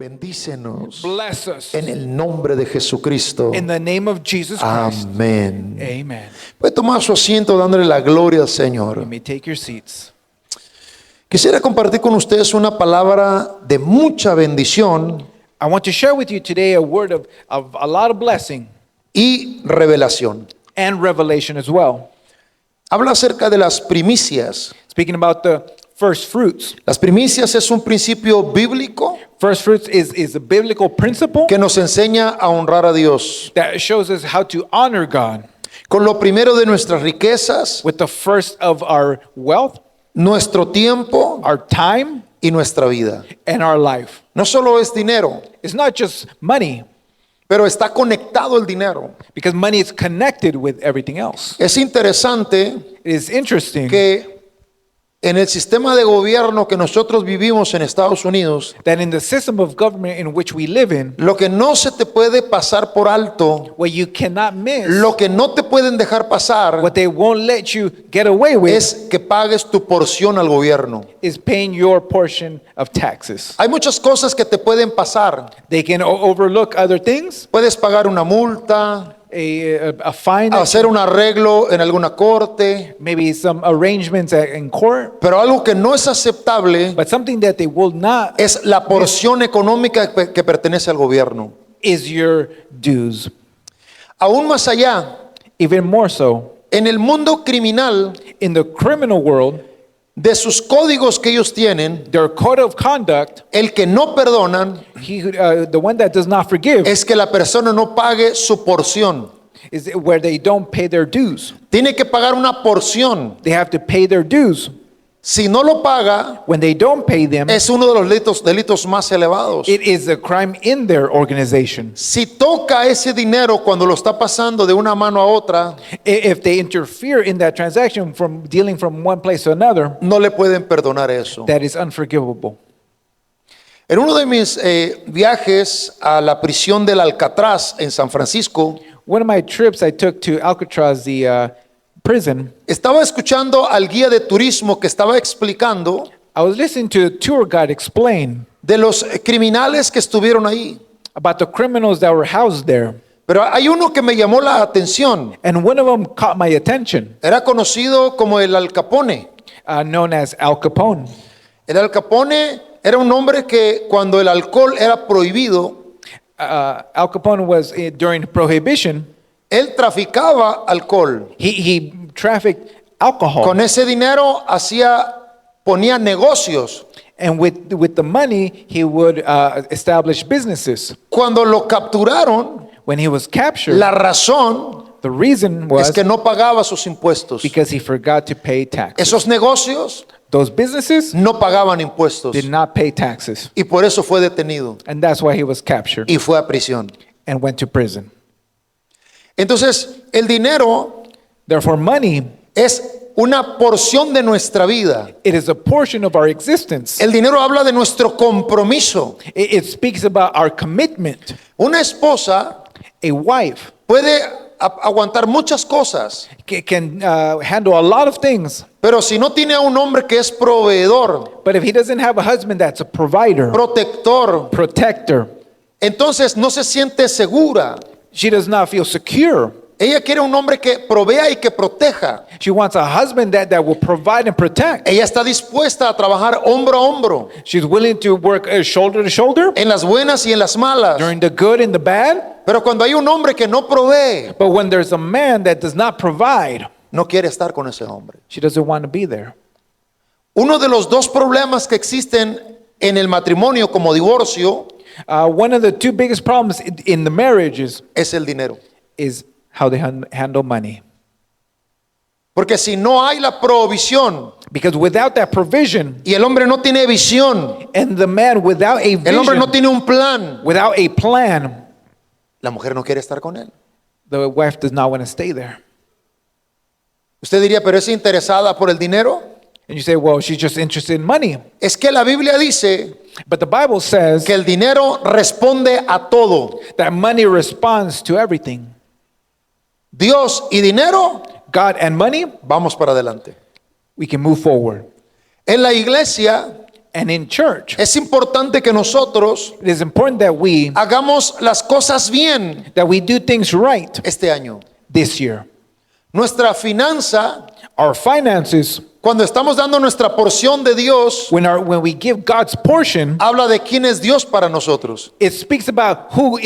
Bendícenos Bless us. en el nombre de Jesucristo. In the name of Jesus Christ. Amén. Amen. Puede tomar su asiento dándole la gloria al You Señor. may take your seats. Quisiera compartir con ustedes una palabra de mucha bendición I want to share with you today a word of a lot of blessing y revelación. and revelation as well. Habla acerca de las primicias. Speaking about the first fruits. Las primicias es un principio bíblico First fruits is a biblical principle que nos enseña a honrar a Dios. that shows us how to honor God Con lo primero de nuestras riquezas, with the first of our wealth, nuestro tiempo our time, y nuestra vida. and our life. No solo es dinero, It's not just money, pero está conectado el dinero. because money is connected with everything else. Es interesante It is interesting que en el sistema de gobierno que nosotros vivimos en Estados Unidos, that in the system of government in which we live in, lo que no se te puede pasar por alto, what you cannot miss, lo que no te pueden dejar pasar, what they won't let you get away with, es que pagues tu porción al gobierno. is paying your portion of taxes. Hay muchas cosas que te pueden pasar. They can overlook other things, Puedes pagar una multa, a fine, that hacer un arreglo en alguna corte, maybe some arrangements in court, pero algo que no es aceptable but something that they will not es la porción económica que pertenece al gobierno. is your dues. Aún más allá, Even more so, en el mundo criminal, in the criminal world, de sus códigos que ellos tienen, their code of conduct, el que no perdonan the one that does not forgive, es que la persona no pague su porción. is where they don't pay their dues. Tiene que pagar una porción. They have to pay their dues. Si no lo paga, When they don't pay them, es uno de los delitos más elevados. it is a crime in their organization. Si toca ese dinero cuando lo está pasando de una mano a otra, If they interfere in that transaction from dealing from one place to another, no le pueden perdonar eso. that is unforgivable. En uno de mis viajes a la prisión del Alcatraz en San Francisco, One of my trips I took to Alcatraz, the prison, estaba escuchando al guía de turismo que estaba explicando I was listening to a tour guide explain de los criminales que estuvieron ahí. about the criminals that were housed there. Pero hay uno que me llamó la atención. And one of them caught my attention, Era conocido como el Al Capone. known as Al Capone. El Al Capone era un hombre que cuando el alcohol era prohibido, Al Capone was during Prohibition, él traficaba alcohol. he trafficked alcohol. Con ese dinero ponía negocios. And with the money, he would establish businesses. Cuando lo capturaron, When he was captured, la razón the reason es was que no pagaba sus impuestos. because he forgot to pay taxes. Esos negocios Those businesses no pagaban impuestos did not pay taxes. y por eso fue detenido And that's why he was captured y fue a prisión. and went to prison. Entonces, el dinero Therefore, money, es una porción de nuestra vida. it is a portion of our existence. El dinero habla de nuestro compromiso. It speaks about our commitment. Una esposa A wife puede aguantar muchas cosas, can handle a lot of things, pero si no tiene a un hombre que es proveedor, but if he doesn't have a husband that's a provider, protector, protector, entonces no se siente segura. she does not feel secure. Ella quiere un hombre que provea y que proteja. She wants a husband that will provide and protect. Ella está dispuesta a trabajar hombro a hombro, She's willing to work shoulder to shoulder en las buenas y en las malas. during the good and the bad. Pero cuando hay un hombre que no provee, But when there's a man that does not provide, no quiere estar con ese hombre. she doesn't want to be there. Uno de los dos problemas que existen en el matrimonio como divorcio One of the two biggest problems in the marriages es el dinero. is how they handle money. Porque si no hay la provisión Because without that provision, y el hombre no tiene visión, and the man without a el hombre no vision, tiene un plan, without a plan, la mujer no quiere estar con él. the wife does not want to stay there. Usted diría, pero es interesada por el dinero. And you say, well, she's just interested in money. Es que la Biblia dice But the Bible says que el dinero responde a todo. that money responds to everything. Dios y dinero, God and money, vamos para adelante. we can move forward. En la iglesia and in church. Es importante que nosotros It is important that we hagamos las cosas bien do things right este año. this year. Nuestra finanza, Our finances, cuando estamos dando nuestra porción de Dios, when we give God's portion, habla de quién es Dios para nosotros. it speaks about who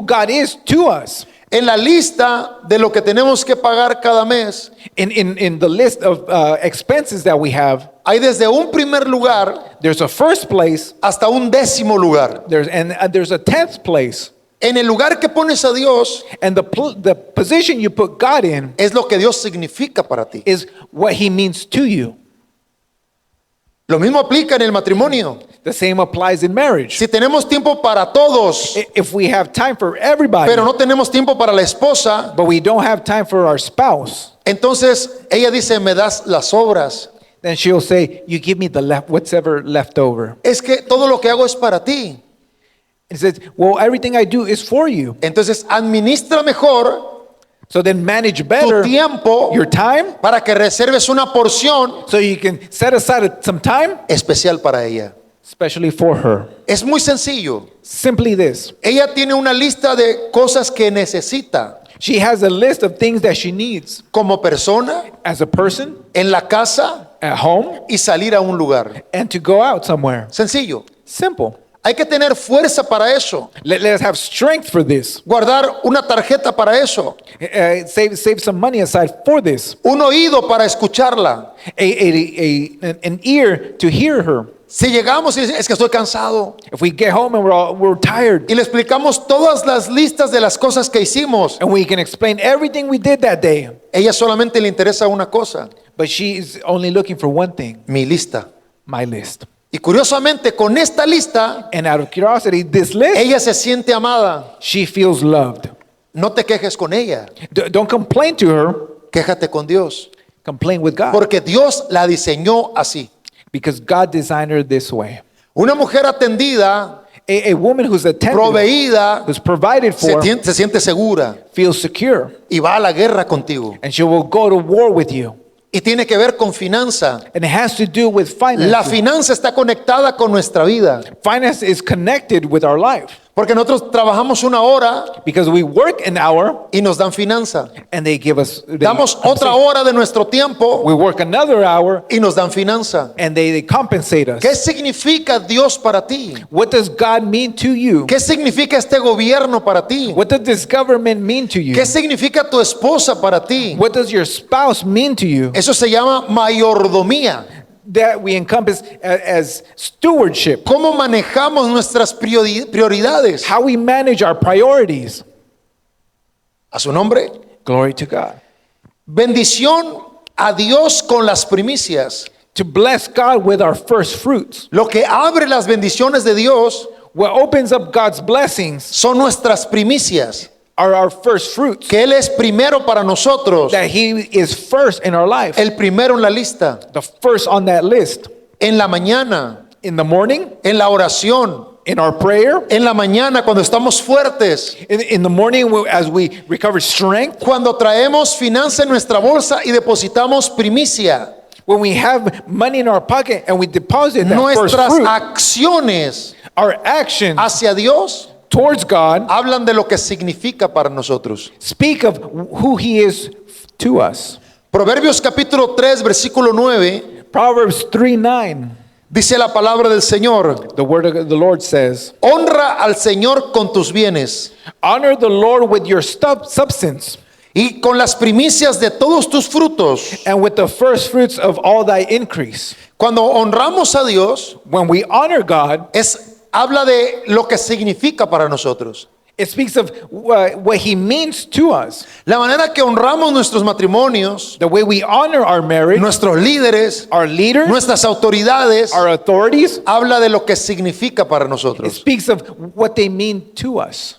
God is to us. En la lista de lo que tenemos que pagar cada mes, In the list of expenses that we have, hay desde un primer lugar there's a first place, hasta un 10º lugar. there's a 10th place, En el lugar que pones a Dios and the position you put God in es lo que Dios significa para ti. is what He means to you. Lo mismo aplica en el matrimonio. The same applies in marriage. Si tenemos tiempo para todos, If we have time for everybody, pero no tenemos tiempo para la esposa, but we don't have time for our spouse, entonces ella dice, me das las obras. then she'll say, "You give me whatever left over." Es que todo lo que hago es para ti. It says, "Well, everything I do is for you." Entonces administra mejor So then manage tu better tiempo your time, para que reserves una porción so you can set aside some time, especial para ella. especially for her. Es muy sencillo. Simply this: Ella tiene una lista de cosas que necesita she has a list of things that she needs como persona, as a person, en la casa at home, y salir a un lugar. and to go out somewhere. Sencillo. Simple. Hay que tener fuerza para eso. Let us have strength for this. Guardar una tarjeta para eso. Save some money aside for this. Un oído para escucharla. An ear to hear her. Si llegamos y dice, es que estoy cansado, If we get home and we're tired, y le explicamos todas las listas de las cosas que hicimos, and we can explain everything we did that day, ella solamente le interesa una cosa, but she's only looking for one thing: mi lista. my list. Y curiosamente, con esta lista, And out of curiosity, this list, ella se siente amada. she feels loved. No te quejes con ella, Don't complain to her, quéjate con Dios, complain with God, porque Dios la diseñó así. because God designed her this way. Una mujer atendida, A woman who's attended, proveída, who's provided for, se siente segura feels secure, y va a la guerra contigo. and she will go to war with you. Y tiene que ver con finanza. And it has to do with La finance. finanza está conectada con nuestra vida. Finance is connected with our life, Porque nosotros trabajamos una hora because we work an hour y nos dan finanza. and they give us. Damos otra hora de nuestro tiempo We work another hour y nos dan finanza. and they compensate us. ¿Qué significa Dios para ti? What does God mean to you? ¿Qué significa este gobierno para ti? What does this government mean to you? ¿Qué significa tu esposa para ti? What does your spouse mean to you? Eso se llama mayordomía. That we encompass as stewardship. ¿Cómo manejamos nuestras prioridades? How we manage our priorities. A su nombre. Glory to God. Bendición a Dios con las primicias. To bless God with our first fruits. Lo que abre las bendiciones de Dios What opens up God's blessings son nuestras primicias. are our first fruits. Que Él es primero para nosotros. That He is first in our life. El primero en la lista. The first on that list. En la mañana. In the morning, En la oración. in our prayer, En la mañana cuando estamos fuertes. in the morning as we recover strength, Cuando traemos finanza en nuestra bolsa y depositamos primicia. when we have money in our pocket and we deposit that first Nuestras fruit, acciones our actions hacia Dios towards God hablan de lo que significa para nosotros. speak of who He is to us. Proverbios capítulo 3, versículo 9, Proverbs 3:9, dice la palabra del Señor: the word of the Lord says, honra al Señor con tus bienes honor the Lord with your substance y con las primicias de todos tus frutos. and with the first fruits of all thy increase. Cuando honramos a Dios, When we honor God, habla de lo que significa para nosotros. it speaks of what He means to us. La manera que honramos nuestros matrimonios, The way we honor our marriage, nuestros líderes, our leaders, nuestras autoridades, our authorities, habla de lo que significa para it nosotros. speaks of what they mean to us.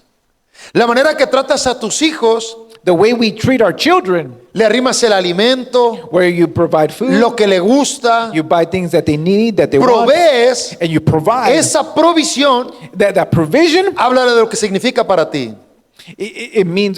La manera que tratas a tus hijos, The way we treat our children, le arrimas el alimento, where you provide food, lo que le gusta, you buy things that they need, that they want, provees, and you provide. esa provisión That provision, habla de lo que significa para ti. it means,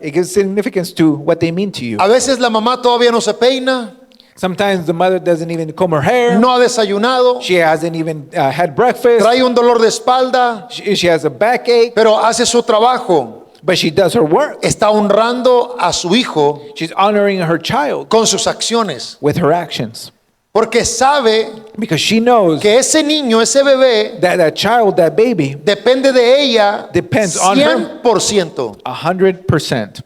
it gives significance to what they mean to you. A veces la mamá todavía no se peina, Sometimes the mother doesn't even comb her hair. no ha desayunado, She hasn't even had breakfast. trae un dolor de espalda, She has a backache, pero hace su trabajo. but she does her work. Está honrando a su hijo She's honoring her child con sus acciones, with her actions porque sabe because she knows que ese niño, ese bebé, that that child, that baby, depende de ella Depends on her. 100%. 100%.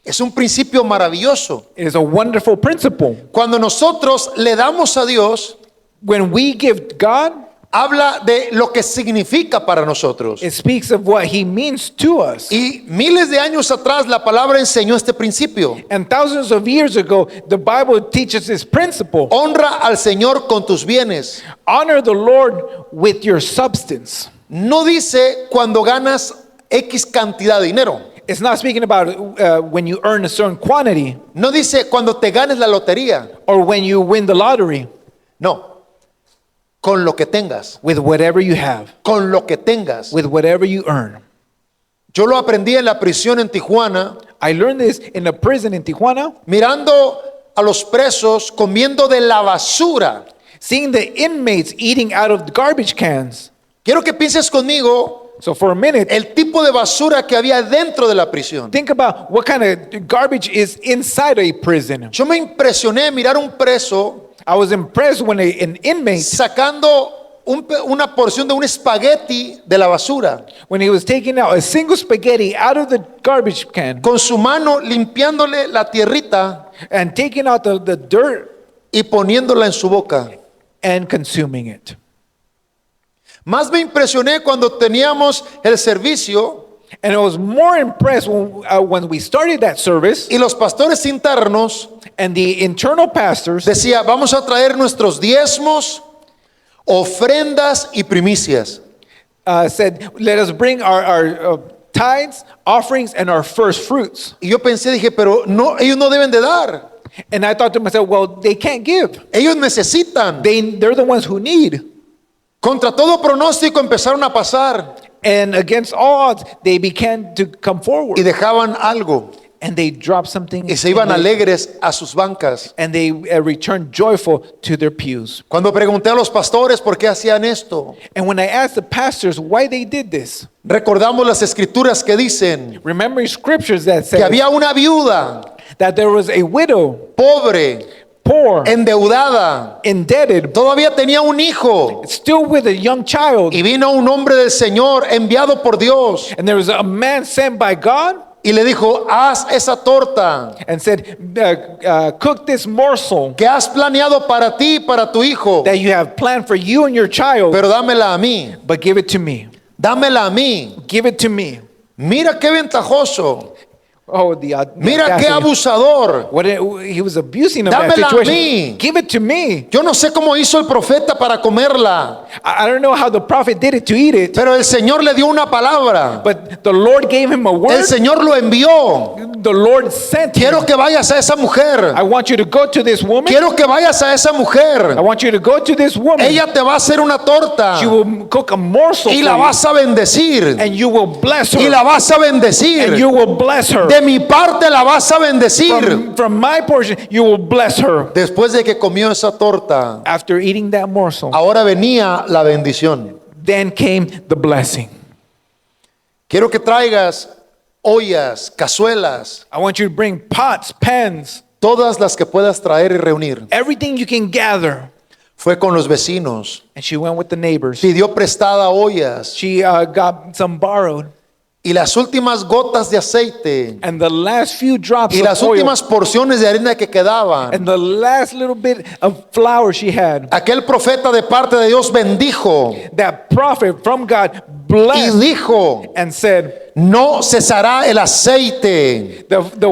Es un principio maravilloso. It is a wonderful principle. Cuando nosotros le damos a Dios, When we give God, habla de lo que significa para nosotros. it speaks of what He means to us. Y miles de años atrás la palabra enseñó este principio. And thousands of years ago, the Bible teaches this principle. Honra al Señor con tus bienes. Honor the Lord with your substance. No dice cuando ganas X cantidad de dinero. It's not speaking about when you earn a certain quantity No dice cuando te ganes la lotería. or when you win the lottery. No. Con lo que tengas. With whatever you have, Con lo que tengas. with whatever you earn. Yo lo aprendí en la prisión en Tijuana, I learned this in a prison in Tijuana, mirando a los presos comiendo de la basura. seeing the inmates eating out of the garbage cans. Quiero que pienses conmigo So for a minute, el tipo de basura que había dentro de la prisión. think about what kind of garbage is inside a prison. Yo me impresioné mirar un preso I was impressed when an inmate, sacando una porción de un espagueti de la basura, when he was taking out a single spaghetti out of the garbage can con su mano limpiándole la tierrita and taking out the dirt y poniéndola en su boca. and consuming it. Más me impresioné cuando teníamos el servicio And I was more impressed when we started that service y los pastores internos and the internal pastors decía, vamos a traer nuestros diezmos, ofrendas y primicias. said, let us bring our tithes, offerings, and our first fruits. Y yo pensé, dije, pero no, ellos no deben de dar. And I thought to myself, well, they can't give. Ellos necesitan. They're the ones who need. Contra todo pronóstico empezaron a pasar And against all odds, they began to come y forward. dejaban algo And they dropped something. y se iban alegres a sus bancas. And they returned joyful to their pews. Cuando pregunté a los pastores por qué hacían esto, And when I asked the pastors why they did this, recordamos las escrituras que dicen remembering scriptures that que said había una viuda that there was a widow, pobre, poor, endeudada, indebted, todavía tenía un hijo still with a young child. y vino un hombre del Señor enviado por Dios And there was a man sent by God y le dijo, haz esa torta and said, cook this morsel que has planeado para ti y para tu hijo, that you have planned for you and your child, pero dámela a mí, but give it to me. dámela a mí. Give it to me. Mira qué ventajoso, Oh, mira qué abusador. He was abusing of that Dámela a situation. mí. Give it to me. Yo no sé cómo hizo el profeta para comerla, I don't know how the prophet did it to eat it, pero el Señor le dio una palabra. but the Lord gave him a El word. Señor lo envió. The Lord sent him. Quiero que vayas a esa mujer. I want you to go to this woman. Quiero que vayas a esa I mujer. want you to go to this woman. Ella te va a hacer una torta She will cook a morsel y for la you, vas a bendecir. and you will bless Y her. la vas a And bendecir. you will bless her. De mi parte la vas a bendecir. From my portion, you will bless her. Después de que comió esa torta, After eating that morsel, ahora venía la bendición. then came the blessing. Quiero que traigas ollas, cazuelas, I want you to bring pots, pans, todas las que puedas traer y reunir. everything you can gather. Fue con los vecinos. And she went with the neighbors. Pidió prestada ollas She got some borrowed. y las últimas gotas de aceite And the last few drops y las of oil, últimas porciones de harina que quedaban. and the last little bit of flour she had, Aquel profeta de parte de Dios bendijo that prophet from God y blessed dijo, and said, no cesará el aceite, the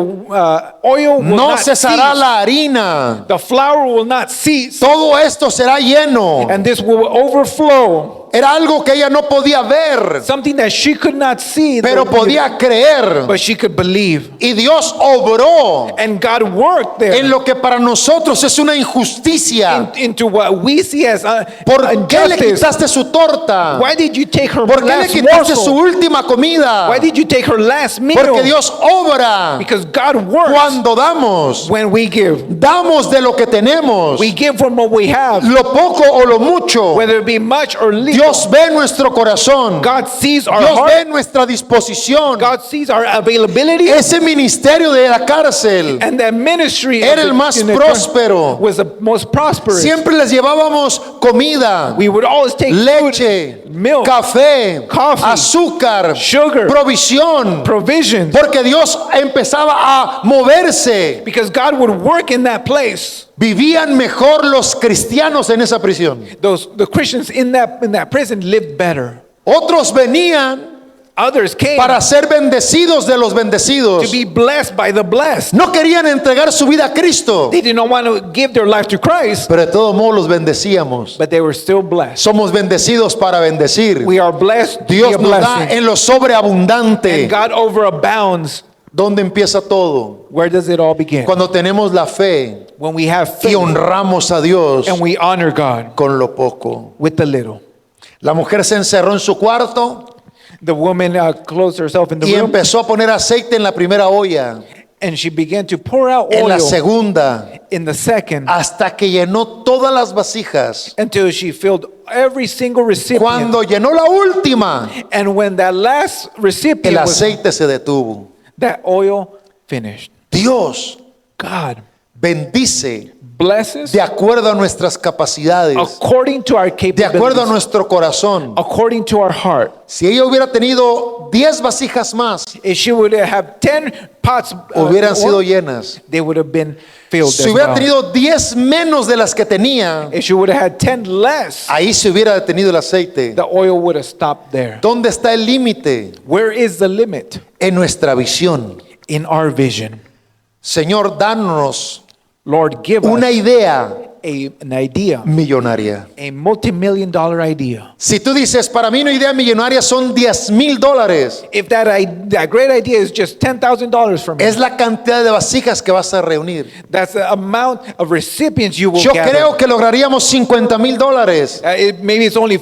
oil will no not cesará cease. la harina, The flour will not cease, todo esto será lleno. and this will overflow. Era algo que ella no podía ver, something that she could not see, pero podía creer. but she could believe. Y Dios obró And God worked there en lo que para nosotros es una injusticia. into what we see as ¿Por qué le injustice. quitaste su torta? Why did you take her ¿Por qué le last quitaste su morsel? última comida? Why did you take her last meal? Porque Dios obra Because God works cuando damos. when we give. Damos de lo que tenemos, We give from what we have, lo poco o lo mucho. whether it be much or little. Dios ve nuestro corazón. God sees our Dios heart. ve nuestra disposición. God sees our availability. Ese ministerio de la cárcel And that ministry era el más in the próspero. was the most prosperous. Siempre les llevábamos comida, We would always take leche, food, milk, café, coffee, azúcar, sugar, provisión, provisions, porque Dios empezaba a moverse. because God would work in that place. Vivían mejor los cristianos en esa prisión. The Christians in that prison lived better. Otros venían Others came para ser bendecidos de los bendecidos. to be blessed by the blessed. No querían entregar su vida a Cristo, They did not want to give their life to Christ, pero de todos modos los bendecíamos. but they were still blessed. Somos bendecidos para bendecir. We are blessed to be Dios a nos da blessing. en lo sobreabundante. And God overabounds. ¿Dónde empieza todo? Where does it all begin? Cuando tenemos la fe When we have y faith honramos a Dios and we honor God con lo poco. with the little. La mujer se encerró en su cuarto The woman closed herself in the y room empezó a poner aceite en la primera olla, and she began to pour out en la oil segunda, in the second hasta que llenó todas las vasijas. until she filled every single recipient. Cuando llenó la última, And when that last recipient el was, aceite se detuvo. that oil finished. Dios God bendice blesses de acuerdo a nuestras capacidades, according to our de acuerdo a capabilities, nuestro corazón. according to our heart. Si ella hubiera tenido 10 vasijas más, If she would have 10 pots, hubieran sido more, llenas. they would have been filled Si as hubiera well. tenido 10 menos de las que tenía, If she would have had 10 less, ahí se hubiera detenido el aceite. the oil would have stopped there. ¿Dónde está el límite? Where is the limit? En nuestra visión. In our vision. Señor, danos Lord, give una us idea an idea, millonaria. a multi-million-dollar idea. Si tú dices, para mí una idea millonaria son $10,000, If that great idea is just $10,000 for me, es la cantidad de vasijas que vas a reunir. that's the amount of recipients you will Yo gather. creo que lograríamos $50,000. Maybe it's only Es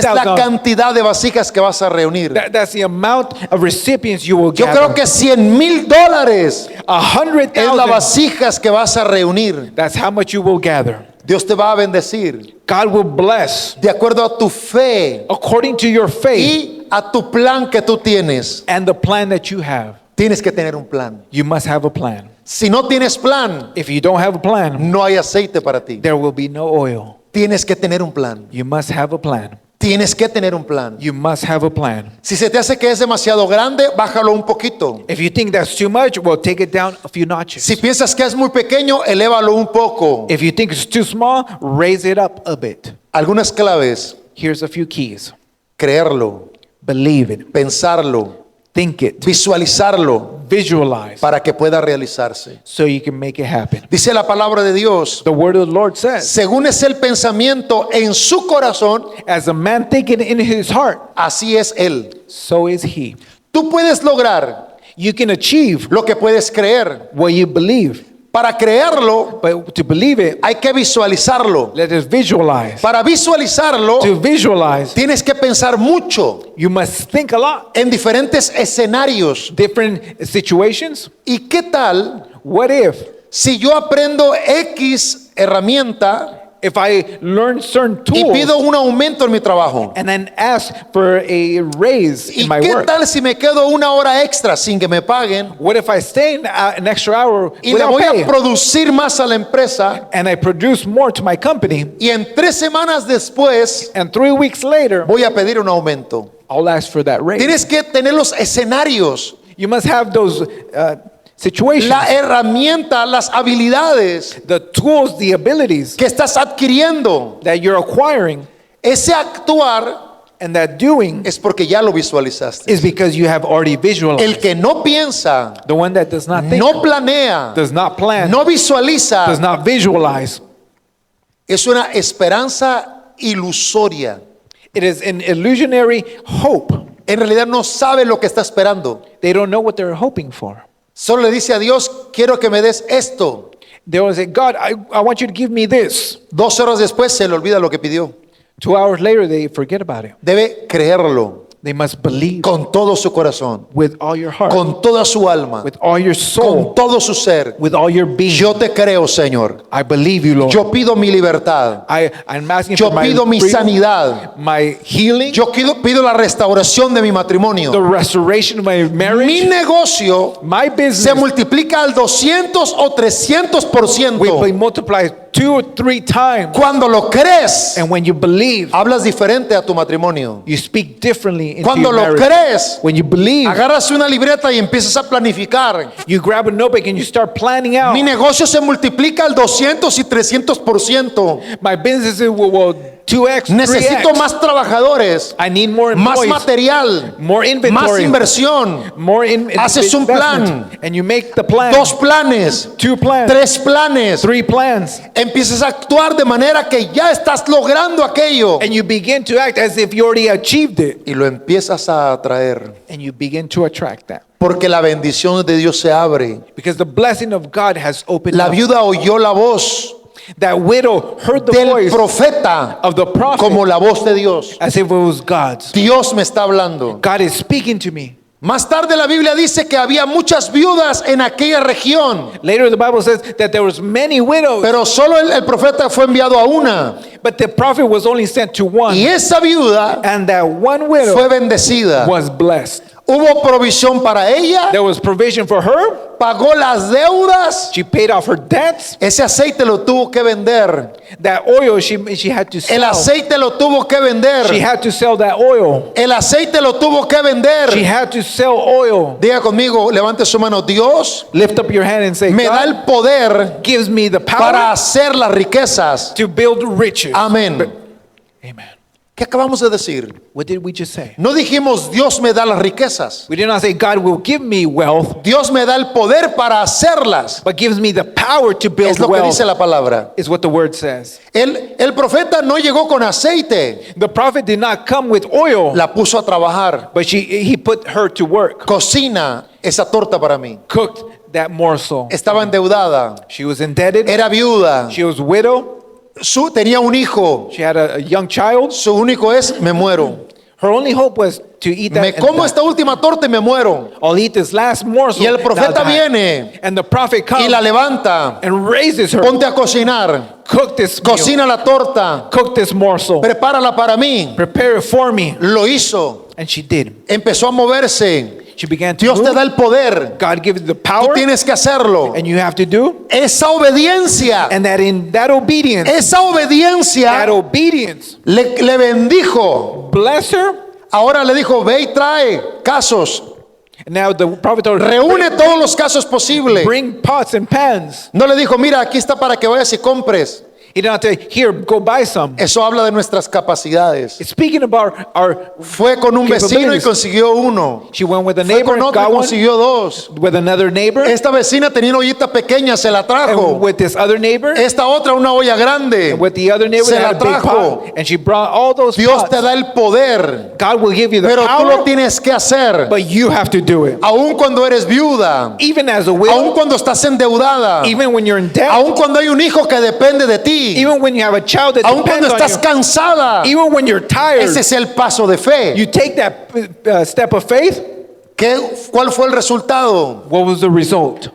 la 50,000. cantidad de vasijas que vas a reunir. That's the amount of recipients you will Yo gather. creo que $100,000 es las 100,000. vasijas que vas a reunir. That's how much you will gather. Dios te va a bendecir God will bless de acuerdo a tu fe according to your faith y a tu plan que tú tienes. and the plan that you have. Tienes que tener un plan. You must have a plan. Si no tienes plan, If you don't have a plan, no hay aceite para ti. there will be no oil. Tienes que tener un plan. You must have a plan. Tienes que tener un plan. You must have a plan. Si se te hace que es demasiado grande, bájalo un poquito. If you think that's too much, well, take it down a few notches. Si piensas que es muy pequeño, elévalo un poco. If you think it's too small, raise it up a bit. Algunas claves: Here's a few keys. creerlo, Believe it. pensarlo, Think it. visualizarlo Visualize para que pueda realizarse. so you can make it happen. Dice la palabra de Dios, The word of the Lord says, según es el pensamiento en su corazón, as a man thinking in his heart, así es él. so is he. Tú puedes lograr You can achieve lo que puedes creer. what you believe, Para creerlo, but to believe it, hay que visualizarlo. let us visualize. Para visualizarlo, To visualize, tienes que pensar mucho you must think a lot. en diferentes escenarios. Different situations. ¿Y qué tal What if si yo aprendo X herramienta if I learn certain y tools pido un aumento en mi trabajo? and then ask for a raise ¿Y in my qué work? tal si me quedo una hora extra sin que me paguen What if I stay an extra hour y le without voy pay a producir más a la empresa and I produce more to my company, y en 3 semanas después and 3 weeks later voy a pedir un aumento? I'll ask for that raise? Tienes que tener los escenarios, You must have those situations, la herramienta, las habilidades the tools, the abilities que estás adquiriendo. that you're acquiring, Ese actuar and that doing es porque ya lo visualizaste. is because you have already El visualized. que no piensa, The one that does not think, no planea, does not plan, no visualiza, does not visualize, es una esperanza ilusoria. It is an illusionary hope. En realidad no sabe lo que está esperando. They don't know what they're hoping for. Solo le dice a Dios, quiero que me des esto. They will say, God, I want you to give me this. 2 horas después se le olvida lo que pidió. 2 hours later, they forget about it. Debe creerlo They must believe con todo su corazón, with all your heart, con toda su alma, with all your con soul, todo su ser. with all your being. Yo te creo, Señor. I believe you, Lord. Yo pido mi libertad. I'm asking Yo for my pido mi freedom, sanidad. my healing, Yo pido la restauración de mi the matrimonio. restoration of my Mi marriage, negocio my se business multiplica al 200 o 300%. will be multiplied 2 or 3 times. Cuando lo crees, And when you believe, hablas diferente a tu matrimonio. you speak differently into Cuando your lo marriage. crees, When you believe, agarras una libreta y empiezas a planificar. you grab a notebook and you start planning out. Mi negocio se multiplica al 200 y 300%. My business will 2x, Necesito 3x. más trabajadores, I need more más employees, material, more más inventory, inversión. more Haces un investment. plan. And you make the plan. 2 planes, 2 plans, 3 planes. 3 plans. Empiezas a actuar de manera que ya estás logrando aquello And you begin to act as if you already achieved it. y lo empiezas a atraer. And you begin to attract that. Porque la bendición de Dios se abre. Because the blessing of God has opened La up. viuda oyó la voz That widow heard the del voice profeta of the prophet como la voz de Dios. as if it was God's. Dios me está hablando. God is speaking to me. Más tarde la Biblia dice que había muchas viudas en aquella región, Later the Bible says that there was many widows, pero solo el profeta fue enviado a una. but the prophet was only sent to one. Y esa viuda And that one widow fue bendecida. was blessed. Hubo provisión para ella, There was provision for her. pagó las deudas. She paid off her debts. Ese aceite lo tuvo que vender. That oil she had to El sell. aceite lo tuvo que She vender. had to sell that oil. El aceite lo tuvo que She vender. had to sell oil. Diga conmigo, levante su mano. Dios Lift up your hand and say, me da God el poder gives me the para power hacer las riquezas. to build riches. Amén. Amen. ¿Qué acabamos de decir? What did we just say? No dijimos Dios me da las riquezas. We did not say God will give me wealth, Dios me da el poder para hacerlas. but gives me the power to build Es lo que wealth, dice la palabra. is what the word says. El profeta no llegó con aceite, The prophet did not come with oil, la puso a trabajar. but he put her to work, Cocina esa torta para mí. cooked that morsel. Estaba endeudada, She was indebted. era viuda, She was widow. tenía un hijo. She had a young child. Su único es, me muero. Her only hope was to eat that. Me and como die. esta última torta y me muero. I'll eat this last morsel. Y el and I'll profeta die. viene And the prophet y comes la levanta. and raises her. Ponte a cocinar. Cook this meal. Cocina la torta. Cook this morsel. Prepárala para mí. Prepare it for me. Lo hizo. And she did. Empezó a moverse. She began to Dios te move. da el poder. God gives you the Tú power, tienes que hacerlo. and you have to do. Esa obediencia, And that in that obedience, esa obediencia le bendijo. bless her. Ahora le dijo, ve y trae casos. And now the prophet told her, Reúne todos los casos posibles. bring pots and pans. No le dijo, mira, aquí está para que vayas y compres. He did not say, here, go buy some. Eso habla de nuestras capacidades. It's speaking about our. Fue con un vecino y consiguió uno. She went with a Fue neighbor con and otro y got one. consiguió dos. With another neighbor. Esta vecina tenía una ollita pequeña, se la And trajo. with this other neighbor. Esta otra una olla grande. And with the other neighbor Se that la had a big trajo. pot. And she brought all those Dios pots. te da el poder, God will give you the pero tú lo power, tienes que hacer. but you have to do it. Aun cuando eres viuda, Even as a aun widow, cuando estás endeudada, even when you're in debt, aun cuando hay un hijo que depende de ti, even when you have a child that aun cuando depends on estás you, cansada. even when you're tired, Ese es el paso de fe. you take that step of faith. ¿Cuál fue el resultado? What was the result?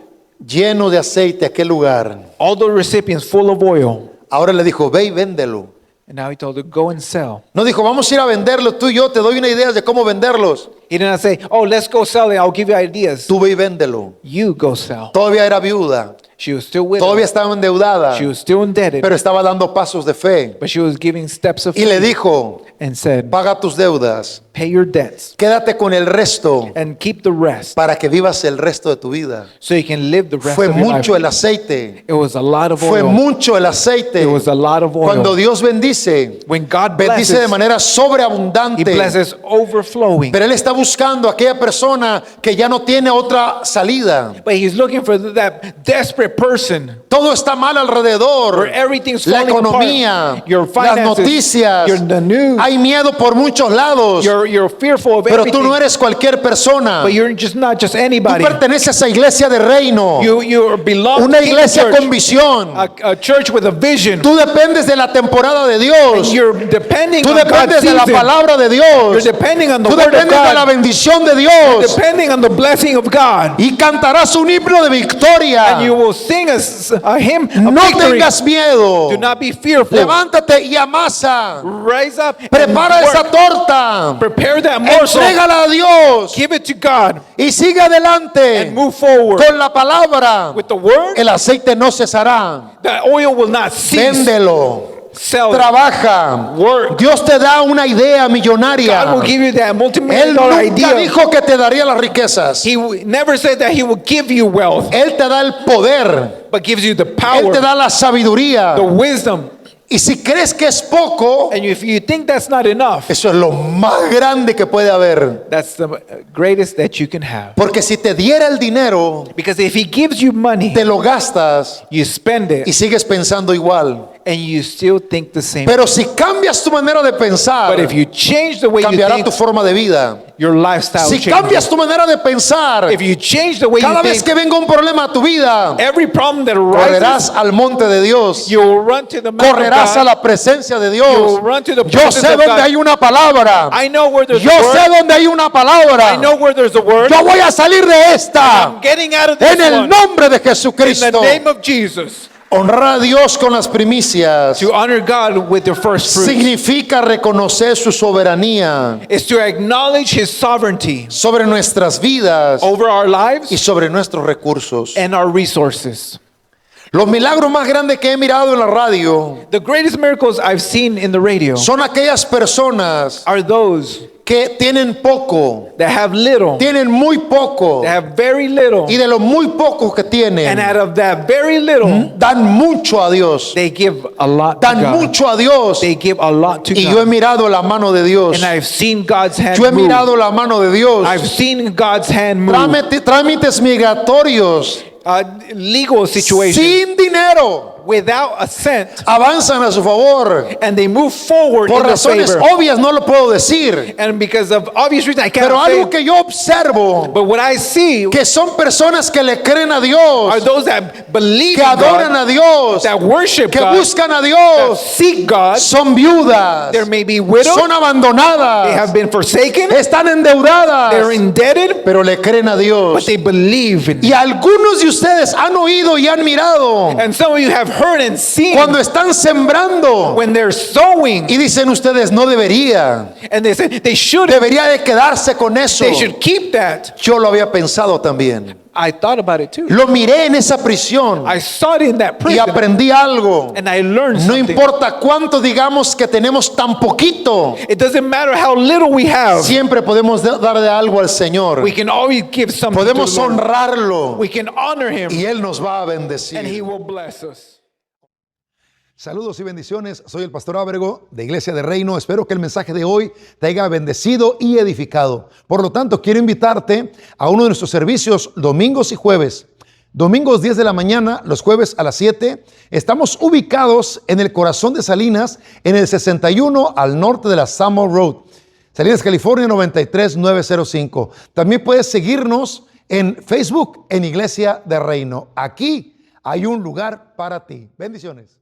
Lleno de aceite aquel lugar. All the recipients full of oil. Ahora le dijo, ve y véndelo. And now he told her, go and sell. No dijo, vamos a ir a venderlo tú y yo, te doy una idea de cómo venderlos. He did not say, oh, let's go sell it. I'll give you ideas. Tú ve y véndelo. You go sell. Todavía era viuda, She was still widowed. todavía estaba endeudada, She was still indebted, pero estaba dando pasos de fe. but she was giving steps of Y le faith dijo, and said, paga tus deudas Pay your debts Quédate con el resto and keep the rest para que vivas el resto de tu vida. so you can live the rest Fue of your life. mucho el aceite. It was a lot of Fue oil. mucho el aceite. It was a lot of oil. Cuando Dios bendice, When God bendice de blesses, manera He sobreabundante. blesses overflowing. Pero Él está buscando a aquella persona que ya no tiene otra salida. But He's looking for that desperate person Todo está mal alrededor. where everything's La falling economía, apart. Your las finances, noticias. the news. Hay miedo por muchos lados. You're fearful of Pero tú everything. no eres cualquier persona. But you're just not just Tú anybody. perteneces a iglesia de reino. You belong Una to a iglesia church, con visión. a church with a vision. Tú dependes de la temporada de And Dios. you're depending Tú on God's dependes de la season. palabra de You're Dios. depending on the Tú word of dependes de la God. bendición de Dios. Depending on the blessing of God. Y cantarás un himno de And you victoria. will sing a hymn of No victory. tengas miedo. Do not be fearful. Levántate y amasa. Rise up and Prepara esa work. torta. Prepare that morsel. Entrégala a Dios. Give it to God Y sigue adelante. and move forward. Con la palabra. With the word, El aceite no cesará. the oil will not cease. Véndelo. Sell it. Trabaja. Work. Dios te da una idea millonaria. God will give you that Él multi-million nunca dollar idea. dijo que te daría las riquezas. Never said that He will give you wealth, Él te da el poder. but gives you the Él power, te da la sabiduría. the wisdom. Y si crees que es poco, And if you think that's not enough, eso es lo más grande que puede haber. that's the greatest that you can have. Porque si te diera el dinero, Because if He gives you money, te lo gastas you spend y it, sigues pensando igual. and you still think the same. Pero si cambias tu manera de pensar, But if you change the way you cambiará think, tu forma de vida. your lifestyle Si changes. cambias tu manera de pensar, If you change the way cada you vez think, que venga un problema a tu vida, every problem that correrás arises, al monte de Dios. you will run to the mountain of Correrás a God. la presencia de You Dios. will run to the Yo presence sé of donde God. hay una palabra. I know where there's Yo a sé word. donde hay una palabra. I know where there's a word. Yo voy a salir de esta I'm getting out of this en el one. nombre de In the Jesucristo. name of Jesus. Honrar a Dios con las primicias To honor God with your first fruits significa reconocer su soberanía is to acknowledge His sovereignty sobre nuestras vidas over our y lives sobre nuestros recursos. and our resources. Los milagros más grandes que he mirado en la radio The greatest miracles I've seen in the radio son aquellas personas are those que tienen poco, that have little, tienen muy poco, that have very little, y de lo muy poco que and tienen, out of that very little, dan mucho a Dios, they give a lot to dan God. mucho a Dios. They give a lot to Y yo he God. mirado la mano de Dios. And I've seen God's hand Yo he move. mirado la mano de Dios. I've seen God's hand move. Trámites migratorios Legal situations sin dinero without a cent, avanzan a su favor. and they move forward Por in their razones favor. obvias no lo puedo decir, And because of obvious reasons, I pero cannot say. algo que yo observo, But what I see que son personas que le creen a are Dios, those that believe que in adoran God, a Dios, that worship que God, buscan a that Dios, seek God. son viudas, There may be widows, son they have abandonadas, been forsaken, están they're endeudadas, indebted, pero le creen a but Dios. they believe in Y Him. algunos de ustedes han oído y han mirado And some of you have heard and seen cuando están sembrando when they're sowing, y dicen ustedes no debería, and they say they should de quedarse con eso. they should keep that. Yo lo había pensado también. I thought about it too. Lo miré en esa prisión I saw it in that y prison, aprendí algo. and I learned No something. importa cuánto digamos que tenemos tan poquito, It doesn't matter how little we have. siempre podemos dar de algo al Señor. We can always give something to Podemos the Lord. honrarlo We can honor Him, y Él nos va a and He bendecir. will bless us. Saludos y bendiciones. Soy el pastor Ábrego de Iglesia de Reino. Espero que el mensaje de hoy te haya bendecido y edificado. Por lo tanto, quiero invitarte a uno de nuestros servicios domingos y jueves. Domingos 10 de la mañana, los jueves a las 7. Estamos ubicados en el corazón de Salinas, en el 61 al norte de la Summer Road. Salinas, California 93905. También puedes seguirnos en Facebook en Iglesia de Reino. Aquí hay un lugar para ti. Bendiciones.